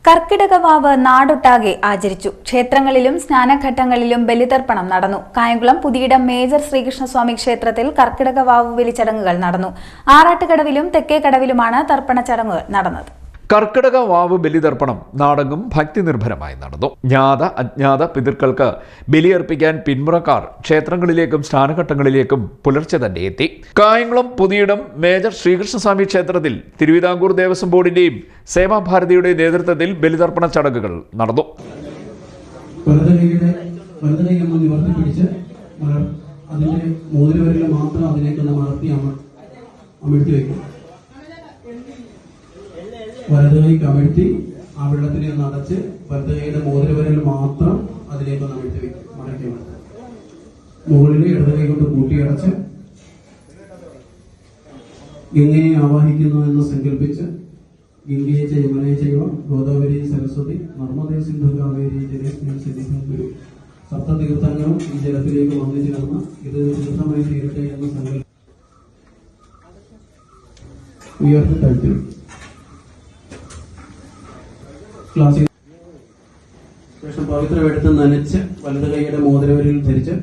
കർക്കിടകവാവ് നാടൊട്ടാകെ ആചരിച്ചു. ക്ഷേത്രങ്ങളിലും സ്നാനഘട്ടങ്ങളിലും ബലിതർപ്പണം നടന്നു. കായംകുളം പുതിയിടം മേജർ ശ്രീകൃഷ്ണസ്വാമി ക്ഷേത്രത്തിൽ കർക്കിടകവാവ് ബലി ചടങ്ങുകൾ നടന്നു. ആറാട്ടുകടവിലും തെക്കേക്കടവിലുമാണ് തർപ്പണ ചടങ്ങുകൾ നടന്നത്. കർക്കിടക വാവ് ബലിതർപ്പണം നാടെങ്ങും ഭക്തി നിർഭരമായി നടന്നു. ജ്ഞാത അജ്ഞാത പിതൃക്കൾക്ക് ബലിയർപ്പിക്കാൻ പിന്മുറക്കാർ ക്ഷേത്രങ്ങളിലേക്കും സ്നാനഘട്ടങ്ങളിലേക്കും പുലർച്ചെ തന്നെ എത്തി. കായംകുളം പുതിയിടം മേജർ ശ്രീകൃഷ്ണസ്വാമി ക്ഷേത്രത്തിൽ തിരുവിതാംകൂർ ദേവസ്വം ബോർഡിന്റെയും സേവാഭാരതിയുടെ നേതൃത്വത്തിൽ ബലിതർപ്പണ ചടങ്ങുകൾ നടന്നു. വലതുകൈ കമിഴ്ത്തി ആ വെള്ളത്തിനെ ഒന്ന് അടച്ച് വലതുകൈയുടെ മോതിരവിരൽ മാത്രം അതിലേക്ക് ഒന്ന് അമിഴ്ത്തി വെക്കും. മടക്കി മുകളിൽ ഇടതുകൈ കൊണ്ട് കൂട്ടിയടച്ച് ഗംഗയെ ആവാഹിക്കുന്നു എന്ന് സങ്കല്പിച്ച് ഗംഗയെ യമുനയെ ചെയ്യുക ഗോദാവരി സരസ്വതി നർമ്മദേ സിന്ധു കാവേരി ജലസ്നേഹ സപ്തതീർത്ഥങ്ങളും ഈ ജലത്തിലേക്ക് വന്നു ചേർന്ന് ഇത് തീർത്ഥമായി തീരട്ടെ എന്ന് സങ്കല്പം ഉയർത്തി താഴ്ത്തി ക്ലാസ്സിൽ ശേഷം പവിത്രമെടുത്ത് നനച്ച് വലത് കൈയുടെ മോതിരവിരൽ ധരിച്ച്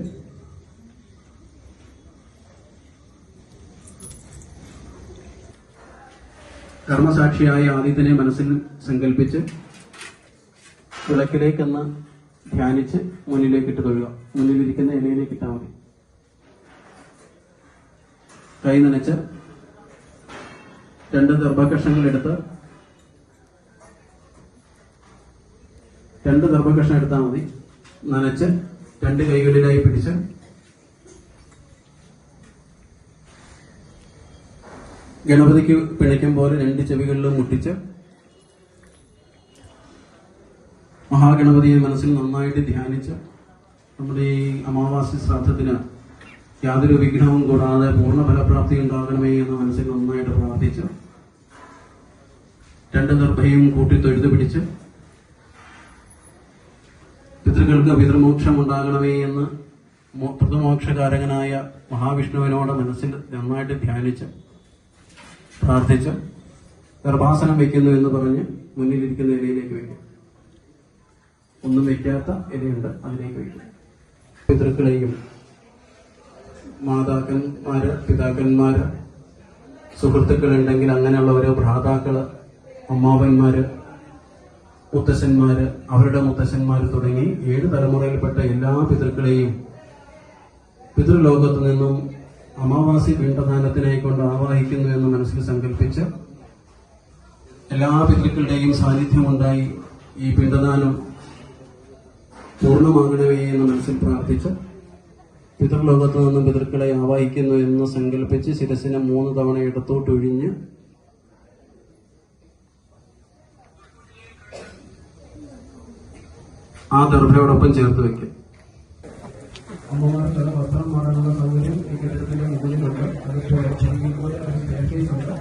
കർമ്മസാക്ഷിയായ ആദിത്യനെ മനസ്സിൽ സങ്കല്പിച്ച് വിളക്കിലേക്കെന്ന് ധ്യാനിച്ച് മുന്നിലേക്കിട്ട് തൊഴുക. മുന്നിലിരിക്കുന്ന ഇലയിലേക്ക് ഇട്ടാൽ മതി. കൈ നനച്ച് 2 ദർഭകഷ്ണങ്ങൾ എടുത്ത് 2 ദർഭകഷ്ണം എടുത്താൽ മതി. നനച്ച് 2 കൈകളിലായി പിടിച്ച് ഗണപതിക്ക് പിണയ്ക്കും പോലെ 2 ചെവികളിലും മുട്ടിച്ച് മഹാഗണപതിയെ മനസ്സിൽ നന്നായിട്ട് ധ്യാനിച്ച് നമ്മുടെ ഈ അമാവാസി ശ്രാദ്ധത്തിന് യാതൊരു വിഘ്നവും കൂടാതെ പൂർണ്ണ ഫലപ്രാപ്തി ഉണ്ടാകണമേ എന്ന് മനസ്സിൽ നന്നായിട്ട് പ്രാർത്ഥിച്ച് 2 ദർഭയും കൂട്ടി തൊഴുതു പിടിച്ച് പിതൃക്കൾക്ക് പിതൃമോക്ഷം ഉണ്ടാകണമേ എന്ന് പിതൃമോക്ഷകാരകനായ മഹാവിഷ്ണുവിനോട് മനസ്സിൽ നന്നായിട്ട് ധ്യാനിച്ച് പ്രാർത്ഥിച്ച് ഗർഭാസനം വയ്ക്കുന്നു എന്ന് പറഞ്ഞ് മുന്നിലിരിക്കുന്ന ഇലയിലേക്ക് വയ്ക്കും. ഒന്നും വയ്ക്കാത്ത ഇലയുണ്ട്, അതിലേക്ക് വയ്ക്കും. പിതൃക്കളെയും മാതാക്കന്മാര് പിതാക്കന്മാര് സുഹൃത്തുക്കളുണ്ടെങ്കിൽ അങ്ങനെയുള്ള ഓരോ ഭ്രാതാക്കള് അമ്മാവന്മാര് മുത്തശ്ശന്മാര് അവരുടെ മുത്തശ്ശന്മാര് തുടങ്ങി 7 തലമുറയിൽപ്പെട്ട എല്ലാ പിതൃക്കളെയും പിതൃലോകത്തു നിന്നും അമാവാസി പിണ്ടദാനത്തിനായി കൊണ്ട് ആവാഹിക്കുന്നു എന്ന് മനസ്സിൽ സങ്കല്പിച്ച് എല്ലാ പിതൃക്കളുടെയും സാന്നിധ്യമുണ്ടായി ഈ പിണ്ടദാനം പൂർണ്ണമാകണമേ എന്ന് മനസ്സിൽ പ്രാർത്ഥിച്ച് പിതൃലോകത്തു നിന്നും പിതൃക്കളെ ആവാഹിക്കുന്നു എന്ന് സങ്കല്പിച്ച് ശിരസിനെ 3 തവണ ഇടത്തോട്ടൊഴിഞ്ഞ് ആ ദർഭയോടൊപ്പം ചേർത്ത് വെക്കും. അമ്മമാർക്കുള്ള വസ്ത്രം മാറാനുള്ള സൗകര്യം ഈ കെട്ടിടത്തിന്റെ മുകളിലുണ്ട്. അതുപോലെ ചെടികളുടെ ഒരു പാക്കേജ് ഉണ്ട്.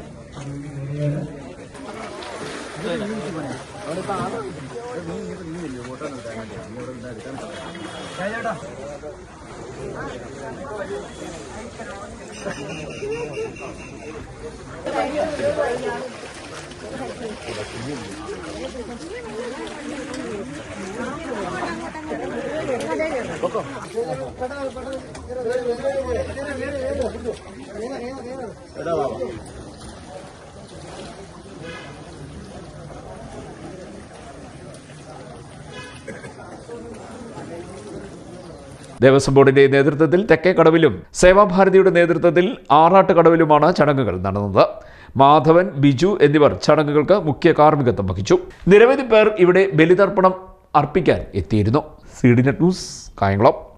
ദേവസ്വം ബോർഡിന്റെ നേതൃത്വത്തിൽ തെക്കേക്കടവിലും സേവാഭാരതിയുടെ നേതൃത്വത്തിൽ ആറാട്ടുകടവിലുമാണ് ചടങ്ങുകൾ നടന്നത്. മാധവൻ, ബിജു എന്നിവർ ചടങ്ങുകൾക്ക് മുഖ്യ കാർമ്മികത്വം വഹിച്ചു. നിരവധി പേർ ഇവിടെ ബലിതർപ്പണം അർപ്പിക്കാൻ എത്തിയിരുന്നു. CDNet news, Kayamkulam.